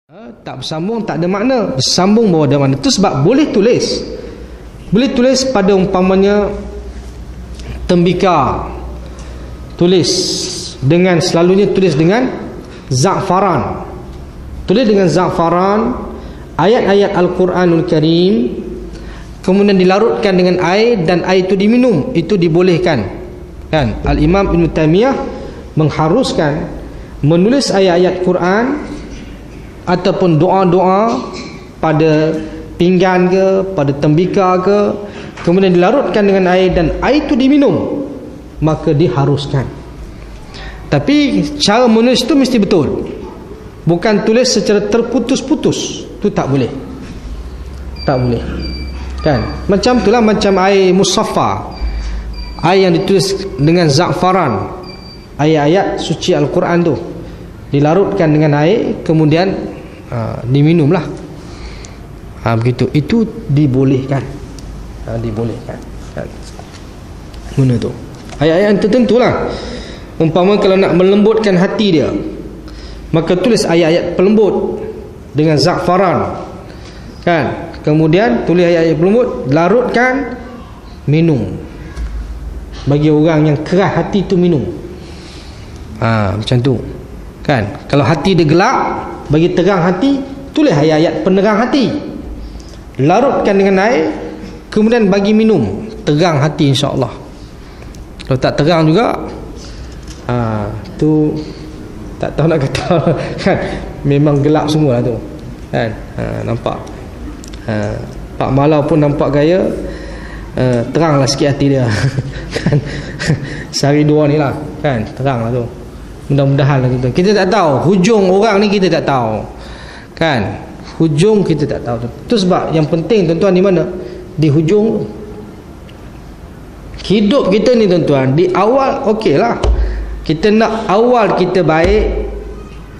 Tak bersambung tak ada makna, bersambung baru ada makna. Itu sebab boleh tulis pada umpamanya tembikar, tulis dengan selalunya tulis dengan za'faran, tulis dengan za'faran ayat-ayat Al-Quranul Karim, kemudian dilarutkan dengan air dan air itu diminum, itu dibolehkan kan. Al-Imam Ibn Taymiyah mengharuskan menulis ayat-ayat Quran ataupun doa-doa pada pinggan ke, pada tembikar ke, kemudian dilarutkan dengan air dan air itu diminum, maka diharuskan. Tapi cara menulis itu mesti betul, bukan tulis secara terputus-putus, itu tak boleh, tak boleh kan. Macam itulah macam air musaffa, air yang ditulis dengan za'faran, ayat-ayat suci Al-Quran tu dilarutkan dengan air kemudian diminumlah, begitu, itu dibolehkan, dibolehkan kan. Mana tu ayat-ayat tertentulah. Umpama kalau nak melembutkan hati dia, maka tulis ayat-ayat pelembut dengan za'faran kan, kemudian tulis ayat-ayat pelembut, larutkan, minum. Bagi orang yang keras hati tu minum, macam tu kan. Kalau hati dia gelap, bagi terang hati, tulis ayat-ayat penerang hati, larutkan dengan air, kemudian bagi minum, terang hati insya-Allah. Kalau tak terang juga, tu tak tahu nak kata kan, memang gelap semua lah tu kan. Nampak Pak Malau pun nampak gaya teranglah sikit hati dia kan. Sehari dua ni lah kan, terang lah tu. Mudah-mudahan lah kita. Kita tak tahu hujung orang ni, kita tak tahu kan, hujung kita tak tahu. Itu sebab yang penting tuan-tuan di mana? Di hujung hidup kita ni tuan-tuan. Di awal okey lah, kita nak awal kita baik,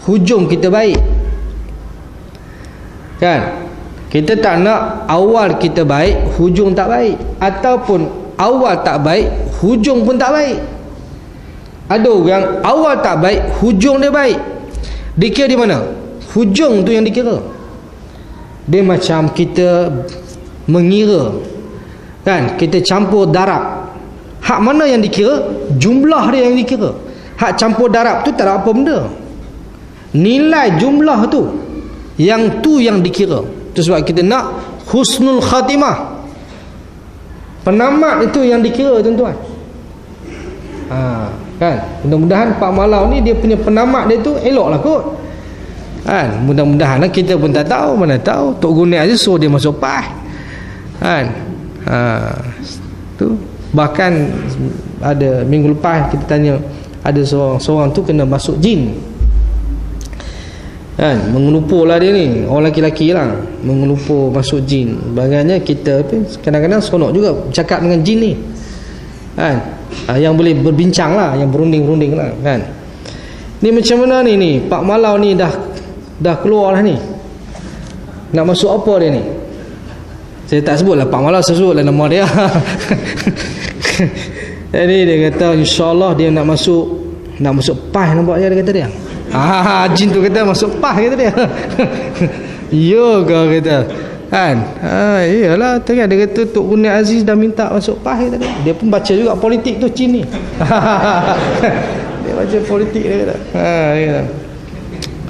hujung kita baik kan. Kita tak nak awal kita baik, hujung tak baik, ataupun awal tak baik, hujung pun tak baik. Ada orang awal tak baik, hujung dia baik. Dikira di mana? Hujung tu yang dikira. Dia macam kita mengira kan, kita campur darab. Hak mana yang dikira? Jumlah dia yang dikira. Hak campur darab tu tak ada apa benda. Nilai jumlah tu, yang tu yang dikira. Itu sebab kita nak husnul khatimah. Penamat itu yang dikira tuan-tuan. Kan, mudah-mudahan Pak Malau ni dia punya penamat dia tu eloklah kot kan. Mudah-mudahan lah, kita pun tak tahu, mana tahu Tok Gunain aja suruh dia masuk PAS kan. Tu bahkan ada minggu lepas kita tanya, ada seorang tu kena masuk jin kan, mengelupur lah dia ni, orang lelaki-lelaki lah, mengelupur masuk jin. Bagainya kita kadang-kadang seronok juga bercakap dengan jin ni kan, yang boleh berbincang lah, yang berunding-runding lah kan. Ni macam mana ni Pak Malau ni dah keluar lah ni, nak masuk apa dia ni? Saya tak sebut lah Pak Malau, saya sebut lah nama dia. Jadi dia kata insyaAllah dia nak masuk PAS, nampak je dia kata dia. Jin tu kata masuk PAS kata dia. Ya kau kata kan. Iyalah tengah dia kata Tok Gunain Aziz dah minta masuk PAS kata dia. Dia pun baca juga politik tu Chin ni. Dia baca politik dia kata.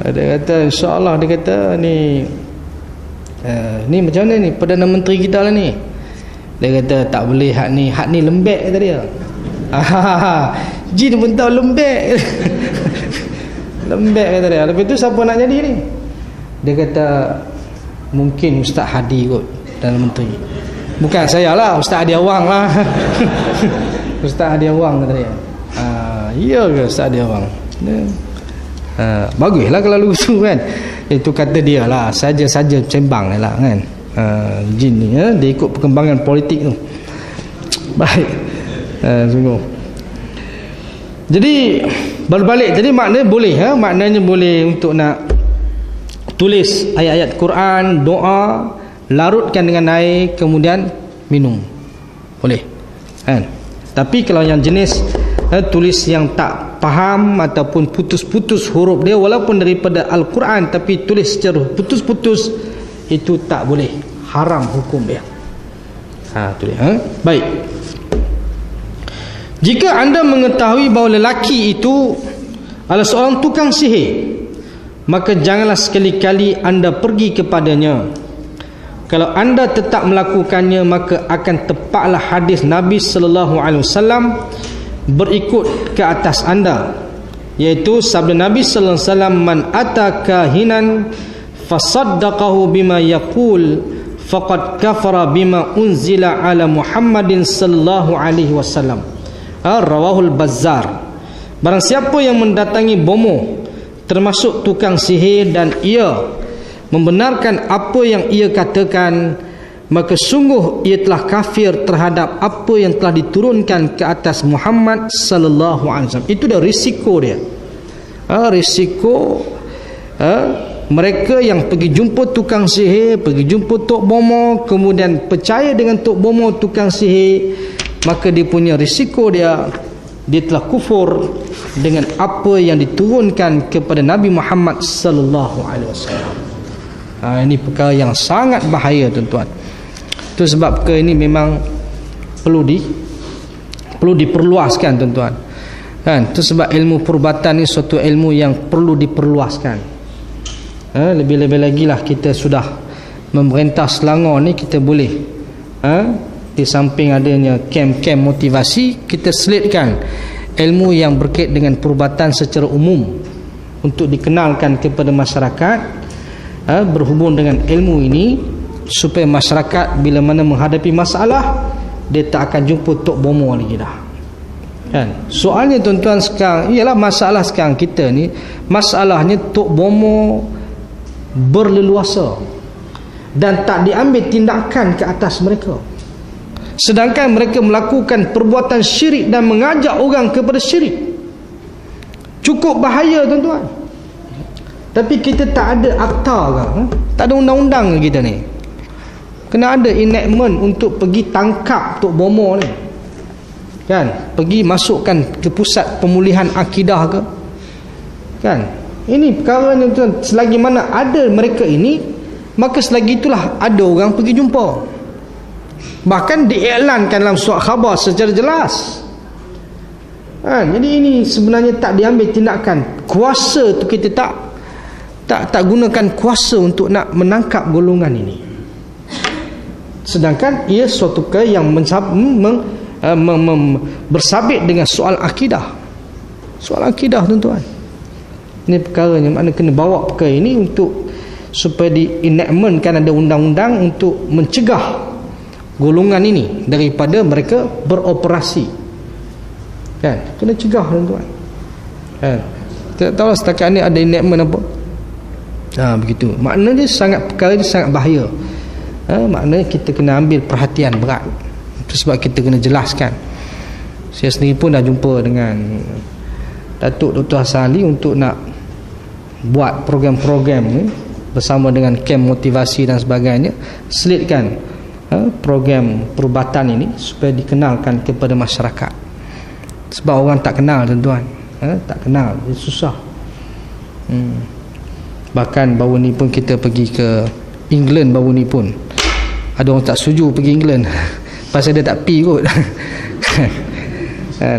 Dia kata insya-Allah, dia kata ni macam mana ni Perdana Menteri kita lah ni. Dia kata tak boleh, hak ni lembek kata dia. Jin pun tahu lembek. Lembek kata dia. Lepas tu siapa nak jadi ni? Dia kata mungkin Ustaz Hadi kot, Dalam Menteri. Bukan saya lah, Ustaz Hadi Awang lah. Ustaz Hadi Awang kata dia. Ya ke Ustaz Hadi Awang? Baguslah kalau lucu kan. Itu kata dia lah, saja-saja sembang lah kan. Jin ni dia ikut perkembangan politik tu. Baik. Sungguh. Jadi berbalik, jadi maknanya boleh, maknanya boleh untuk nak tulis ayat-ayat Quran, doa, larutkan dengan air, kemudian minum, boleh kan. Tapi kalau yang jenis tulis yang tak faham ataupun putus-putus huruf dia walaupun daripada Al-Quran, tapi tulis secara putus-putus, itu tak boleh, haram hukum dia. Tulis. Baik. Jika anda mengetahui bahawa lelaki itu adalah seorang tukang sihir, maka janganlah sekali-kali anda pergi kepadanya. Kalau anda tetap melakukannya, maka akan tepatlah hadis Nabi sallallahu alaihi wasallam berikut ke atas anda, iaitu sabda Nabi sallallahu alaihi wasallam, man ataka hinan fasaddaqahu bima yaqul faqad kafara bima unzila ala Muhammadin sallallahu alaihi wasallam. Rawahul Bazzar. Barang siapa yang mendatangi bomoh, termasuk tukang sihir, dan ia membenarkan apa yang ia katakan, maka sungguh ia telah kafir terhadap apa yang telah diturunkan ke atas Muhammad sallallahu alaihi wasallam. Itu dah risiko dia. Risiko mereka yang pergi jumpa tukang sihir, pergi jumpa tok bomo, kemudian percaya dengan tok bomo tukang sihir, maka dia punya risiko dia telah kufur dengan apa yang diturunkan kepada Nabi Muhammad sallallahu alaihi wasallam. Ini perkara yang sangat bahaya, tuan-tuan. Itu sebab ke ini memang perlu diperluaskan, tuan-tuan. Itu sebab ilmu perubatan ni suatu ilmu yang perlu diperluaskan. Lebih-lebih lagi lah kita sudah memerintah Selangor ni, kita boleh di samping adanya kem-kem motivasi, kita selitkan ilmu yang berkait dengan perubatan secara umum untuk dikenalkan kepada masyarakat, berhubung dengan ilmu ini, supaya masyarakat bila mana menghadapi masalah, dia tak akan jumpa tok bomo lagi dah. Soalnya tuan-tuan sekarang ialah masalah sekarang kita ni, masalahnya tok bomo berleluasa dan tak diambil tindakan ke atas mereka, sedangkan mereka melakukan perbuatan syirik dan mengajak orang kepada syirik. Cukup bahaya, tuan-tuan. Tapi kita tak ada akta ke? Tak ada undang-undang ke kita ni? Kena ada enactment untuk pergi tangkap tok bomo ni, pergi masukkan ke pusat pemulihan akidah ke, Ini perkara ni, tuan. Selagi mana ada mereka ini, maka selagi itulah ada orang pergi jumpa. Bahkan diiklankan dalam surat khabar secara jelas. Jadi ini sebenarnya tak diambil tindakan. Kuasa tu kita tak gunakan kuasa untuk nak menangkap golongan ini. Sedangkan ia suatu perkara yang bersabit dengan soal akidah. Soal akidah, tuan-tuan. Ini perkaranya, makna kena bawa perkara ini untuk supaya di-enactmentkan, ada undang-undang untuk mencegah golongan ini daripada mereka beroperasi. Kena cegah, tuan-tuan. Tak tahu setakat ni ada enactment apa. Begitu. Maknanya perkara ini sangat bahaya. Maknanya kita kena ambil perhatian berat. Itu sebab kita kena jelaskan. Saya sendiri pun dah jumpa dengan Datuk Dr. Hassan Ali untuk nak buat program-program ni bersama dengan kem motivasi dan sebagainya, selitkan program perubatan ini supaya dikenalkan kepada masyarakat. Sebab orang tak kenal, tuan-tuan. Tak kenal, dia susah. Bahkan baru ni pun kita pergi ke England, baru ni pun ada orang tak setuju pergi England pasal dia tak pi kot.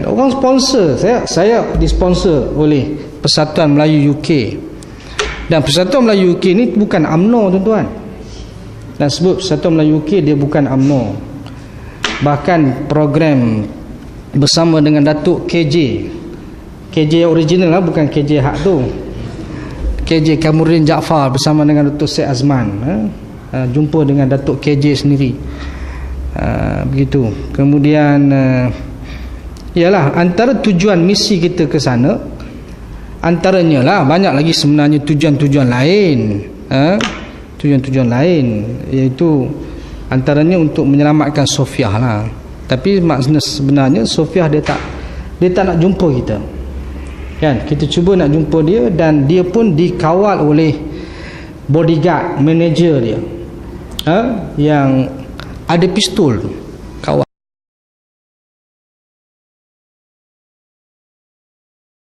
Orang sponsor, saya disponsor oleh Persatuan Melayu UK, dan Persatuan Melayu UK ni bukan UMNO, tuan-tuan. Dan sebut Persatuan Melayu UK, dia bukan UMNO. Bahkan program bersama dengan Datuk KJ original lah, bukan KJ hak tu, KJ Kamuruddin Jaafar bersama dengan Datuk Syed Azman, jumpa dengan Datuk KJ sendiri, begitu. Kemudian ialah antara tujuan misi kita ke sana, antaranya lah, banyak lagi sebenarnya tujuan-tujuan lain, tujuan-tujuan lain, iaitu antaranya untuk menyelamatkan Sofiah lah. Tapi maksudnya sebenarnya Sofiah dia tak nak jumpa kita, kita cuba nak jumpa dia, dan dia pun dikawal oleh bodyguard, manager dia, yang ada pistol tu.